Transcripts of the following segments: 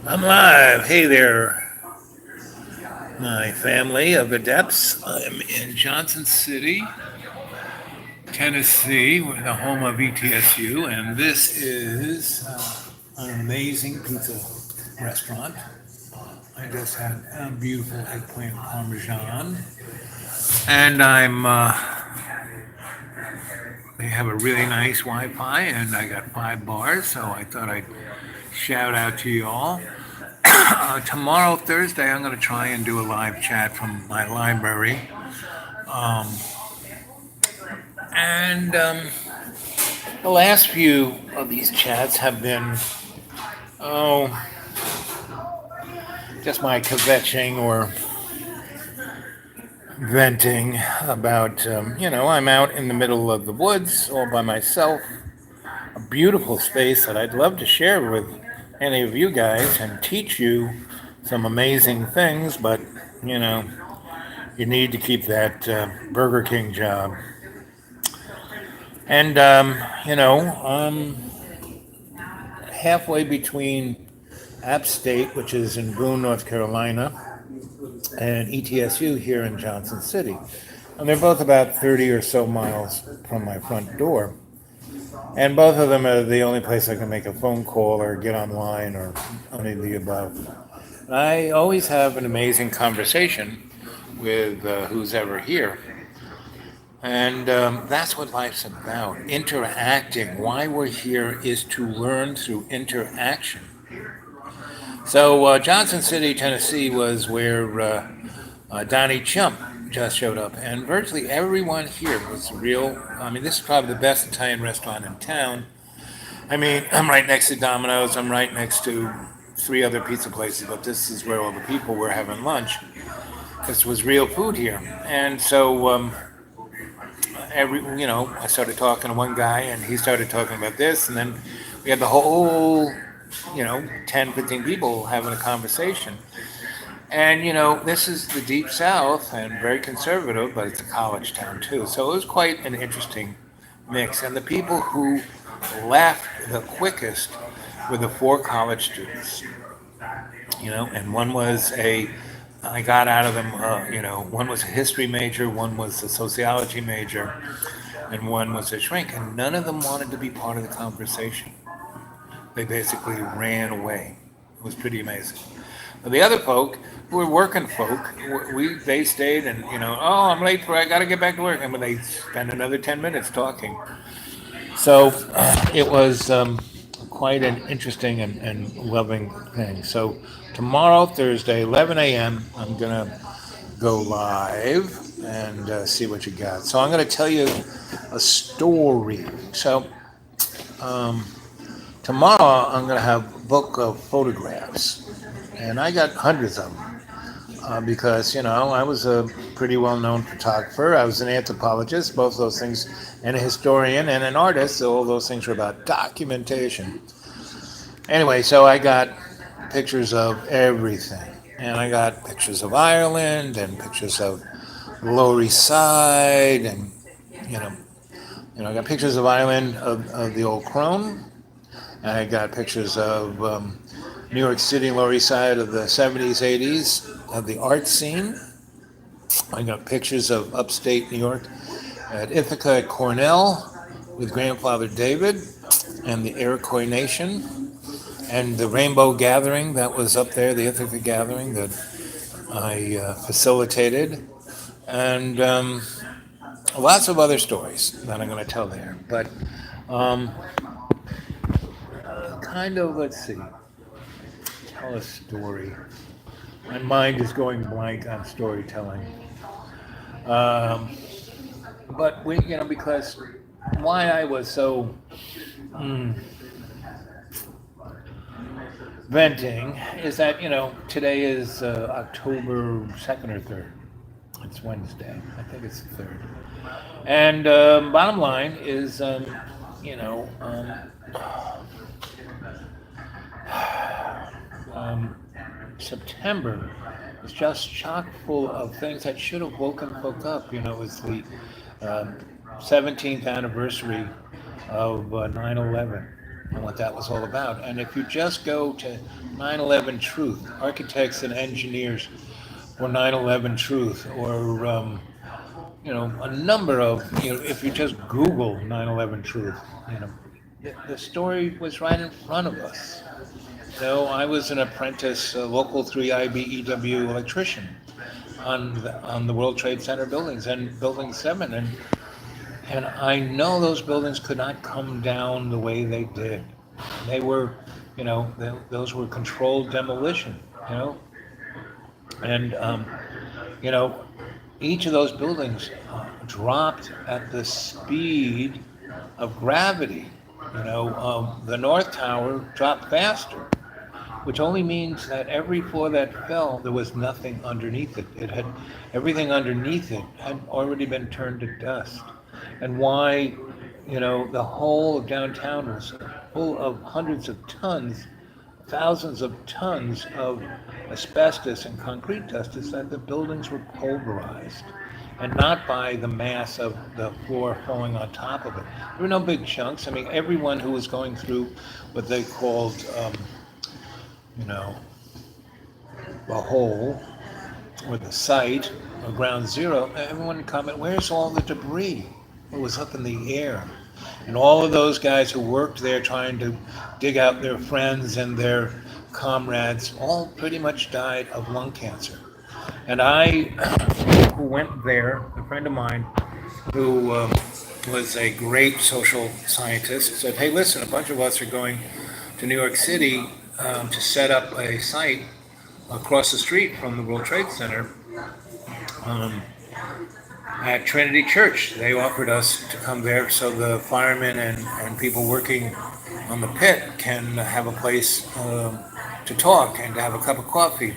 I'm live. Hey there, my family of adepts. I'm in Johnson City, Tennessee, the home of ETSU, and this is an amazing pizza restaurant. I just had a beautiful eggplant parmesan, and they have a really nice Wi-Fi, and I got 5 bars, so I thought I'd shout out to you all. Tomorrow, Thursday, I'm going to try and do a live chat from my library. Um, and the last few of these chats have been, oh, just my kvetching or venting about, I'm out in the middle of the woods all by myself, a beautiful space that I'd love to share with any of you guys and teach you some amazing things, but, you know, you need to keep that Burger King job. And, halfway between App State, which is in Boone, North Carolina, and ETSU here in Johnson City. And they're both about 30 or so miles from my front door. And both of them are the only place I can make a phone call or get online or any of the above. I always have an amazing conversation with who's ever here. And that's what life's about, interacting. Why we're here is to learn through interaction. So Johnson City, Tennessee was where Donnie Chump just showed up. And virtually everyone here was real. I mean, this is probably the best Italian restaurant in town. I mean, I'm right next to Domino's. I'm right next to 3 other pizza places, but this is where all the people were having lunch. This was real food here. And so I started talking to one guy, and he started talking about this, and then we had the whole, 10, 15 people having a conversation. And, this is the deep South and very conservative, but it's a college town too. So it was quite an interesting mix. And the people who left the quickest were the 4 college students, and one was I got out of them, one was a history major, one was a sociology major, and one was a shrink. And none of them wanted to be part of the conversation. They basically ran away. It was pretty amazing. But the other folk, who were working folk, they stayed and, oh, I'm late I got to get back to work. And they spent another 10 minutes talking. So it was quite an interesting and loving thing. So tomorrow, Thursday, 11 a.m., I'm going to go live and see what you got. So I'm going to tell you a story. So tomorrow, I'm going to have a book of photographs. And I got hundreds of them because, I was a pretty well-known photographer. I was an anthropologist, both those things, and a historian and an artist. So all those things were about documentation. Anyway, so I got pictures of everything. And I got pictures of Ireland and pictures of Lower East Side and, I got pictures of Ireland of the old crone. And I got pictures of New York City, Lower East Side of the 70s, 80s, of the art scene. I got pictures of upstate New York at Ithaca at Cornell with Grandfather David and the Iroquois Nation and the Rainbow Gathering that was up there, the Ithaca Gathering that I facilitated. And lots of other stories that I'm going to tell there. But let's see, tell a story. My mind is going blank on storytelling. But because why I was so venting is that, today is October 2nd or 3rd. It's Wednesday. I think it's the 3rd. And bottom line is, September is just chock full of things that should have woken folk up. It was the 17th anniversary of 9/11. and what that was all about. And if you just go to 9/11 Truth, architects and engineers for 9/11 Truth, or a number of, if you just Google 9/11 Truth, the story was right in front of us. I was an apprentice, local 3 IBEW electrician on the World Trade Center buildings and Building 7, and I know those buildings could not come down the way they did. They were, those were controlled demolition, and you know, each of those buildings dropped at the speed of gravity. The North Tower dropped faster, which only means that every floor that fell, there was nothing underneath it. Everything underneath it had already been turned to dust. And why, the whole of downtown was full of hundreds of tons, thousands of tons of asbestos and concrete dust is that the buildings were pulverized, and not by the mass of the floor falling on top of it. There were no big chunks. I mean, everyone who was going through what they called, you know, the hole or the site or ground zero, everyone would comment, where's all the debris? It was up in the air. And all of those guys who worked there trying to dig out their friends and their comrades all pretty much died of lung cancer. And I, who went there, a friend of mine who was a great social scientist, said, hey, listen, a bunch of us are going to New York City to set up a site across the street from the World Trade Center at Trinity Church. They offered us to come there so the firemen and people working on the pit can have a place to talk and to have a cup of coffee.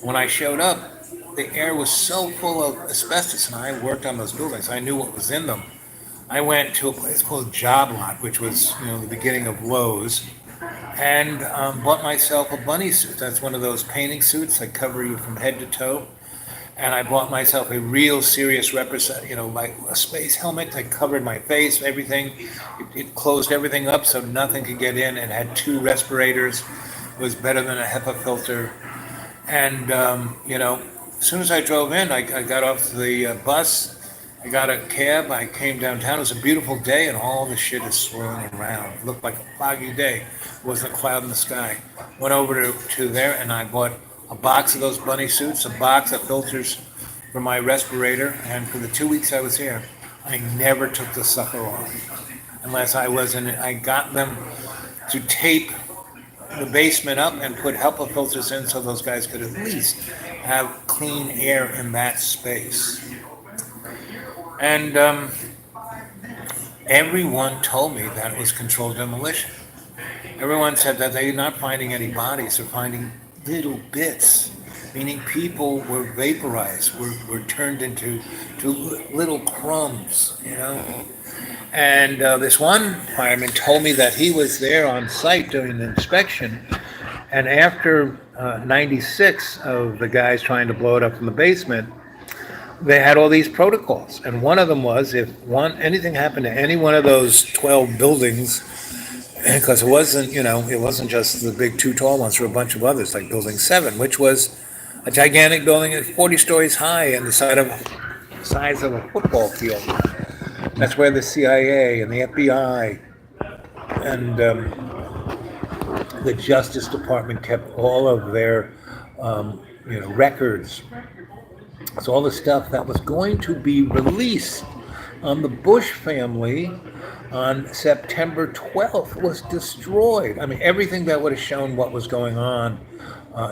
When I showed up, the air was so full of asbestos, and I worked on those buildings. I knew what was in them. I went to a place called Job Lot, which was, the beginning of Lowe's, and bought myself a bunny suit. That's one of those painting suits that cover you from head to toe. And I bought myself a real serious like a space helmet that covered my face, everything. It closed everything up so nothing could get in. It had 2 respirators. It was better than a HEPA filter. And, as soon as I drove in, I got off the bus. I got a cab. I came downtown. It was a beautiful day, and all the shit is swirling around. It looked like a foggy day. There wasn't a cloud in the sky. Went over to there, and I bought a box of those bunny suits, a box of filters for my respirator, and for the 2 weeks I was here, I never took the sucker off. Unless I got them to tape the basement up and put HEPA filters in so those guys could at least have clean air in that space. And everyone told me that it was controlled demolition. Everyone said that they're not finding any bodies, they're finding little bits, meaning people were vaporized, were turned into little crumbs, And this one fireman told me that he was there on site doing the inspection, and after 96 of the guys trying to blow it up from the basement, they had all these protocols. And one of them was if anything happened to any one of those 12 buildings, because it wasn't just the big 2 tall ones, there were a bunch of others, like Building 7, which was a gigantic building at 40 stories high and the size of a football field. That's where the CIA and the FBI and the Justice Department kept all of their records. So all the stuff that was going to be released on the Bush family on September 12th was destroyed. I mean, everything that would have shown what was going on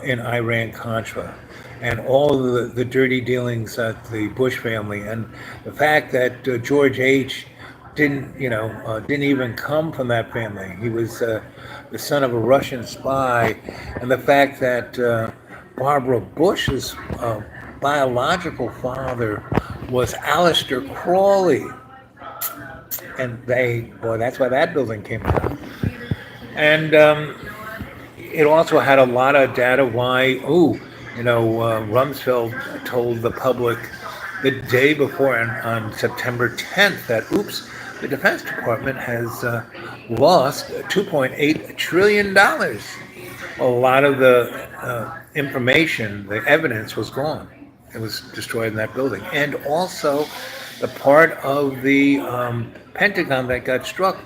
in Iran-Contra and all of the dirty dealings at the Bush family, and the fact that George H. didn't even come from that family. He was the son of a Russian spy, and the fact that Barbara Bush's biological father was Aleister Crowley. And that's why that building came down. And it also had a lot of data why, Rumsfeld told the public the day before on September 10th that, the Defense Department has lost $2.8 trillion. A lot of the information, the evidence was gone. It was destroyed in that building. And also, the part of the Pentagon that got struck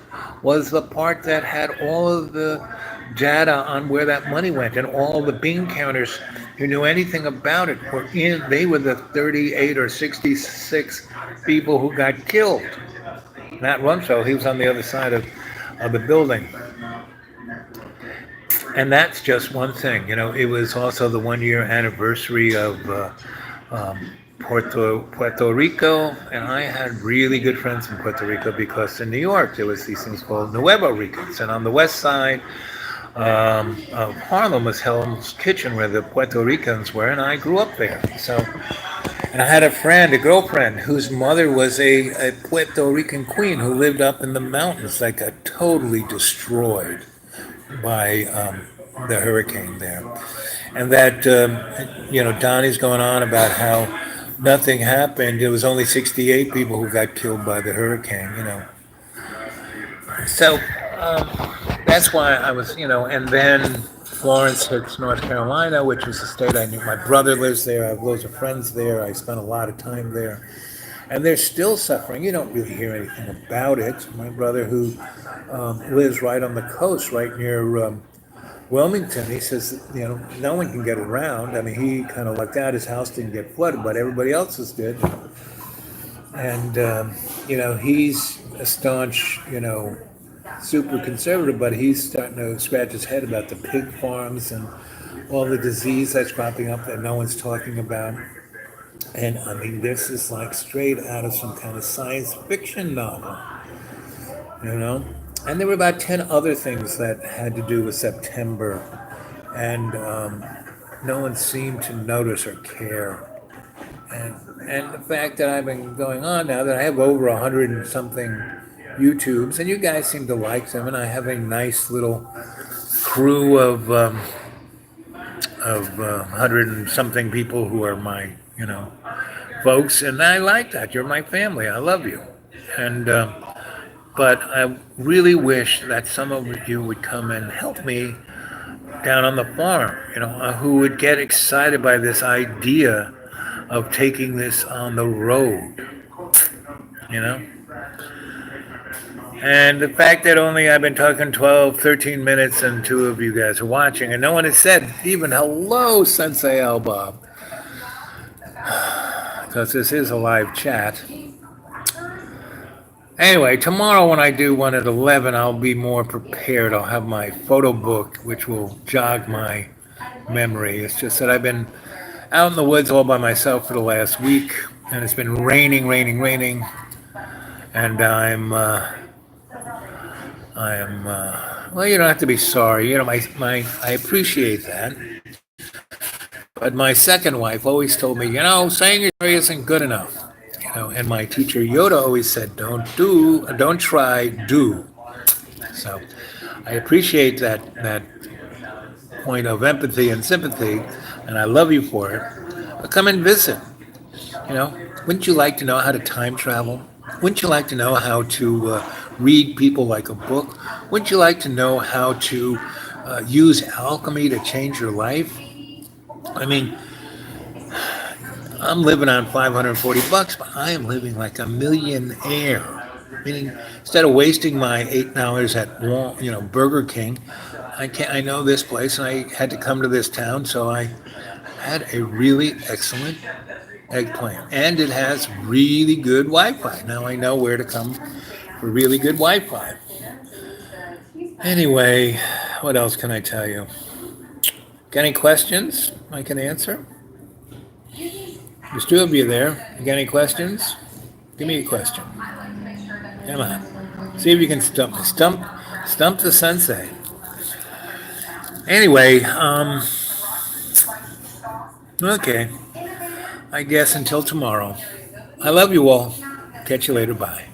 was the part that had all of the data on where that money went, and all the bean counters who knew anything about it were in. They were the 38 or 66 people who got killed. Matt Rumsfeld, he was on the other side of the building. And that's just one thing. It was also the 1 year anniversary of Puerto Rico, and I had really good friends in Puerto Rico because in New York there was these things called Nuevo Ricans, and on the west side of Harlem was Hell's Kitchen, where the Puerto Ricans were, and I grew up there. And I had a girlfriend, whose mother was a Puerto Rican queen who lived up in the mountains that got totally destroyed by the hurricane there. And that, Donnie's going on about how nothing happened. It was only 68 people who got killed by the hurricane. So that's why I was, and then Florence hits North Carolina, which was a state I knew. My brother lives there. I have loads of friends there. I spent a lot of time there. And they're still suffering. You don't really hear anything about it. My brother, who lives right on the coast, right near Wilmington, he says, no one can get around. I mean, he kind of lucked out. His house didn't get flooded, but everybody else's did. And, he's a staunch, super conservative, but he's starting to scratch his head about the pig farms and all the disease that's cropping up that no one's talking about. And I mean, this is like straight out of some kind of science fiction novel, And there were about 10 other things that had to do with September, and no one seemed to notice or care. And the fact that I've been going on now, that I have over 100 and something YouTubes, and you guys seem to like them, and I have a nice little crew of 100 and something people who are my, folks, and I like that. You're my family. I love you. And but I really wish that some of you would come and help me down on the farm, who would get excited by this idea of taking this on the road, And the fact that only I've been talking 12, 13 minutes and two of you guys are watching, and no one has said even hello, Sensei Al Bob, because this is a live chat. Anyway, tomorrow when I do one at 11, I'll be more prepared. I'll have my photo book, which will jog my memory. It's just that I've been out in the woods all by myself for the last week, and it's been raining, and well, you don't have to be sorry. I appreciate that. But my second wife always told me, saying you're sorry isn't good enough. And my teacher Yoda always said, don't try, do. So I appreciate that point of empathy and sympathy, and I love you for it. But come and visit. Wouldn't you like to know how to time travel? Wouldn't you like to know how to read people like a book? Wouldn't you like to know how to use alchemy to change your life? I mean, I'm living on $540, but I am living like a millionaire. Meaning, instead of wasting my $8 at Burger King, I know this place, and I had to come to this town, so I had a really excellent eggplant, and it has really good Wi-Fi. Now I know where to come for really good Wi-Fi. Anyway, what else can I tell you? Got any questions I can answer? There's two of you there. You got any questions? Give me a question. Come on. See if you can stump me. Stump the sensei. Anyway, okay. I guess until tomorrow. I love you all. Catch you later. Bye.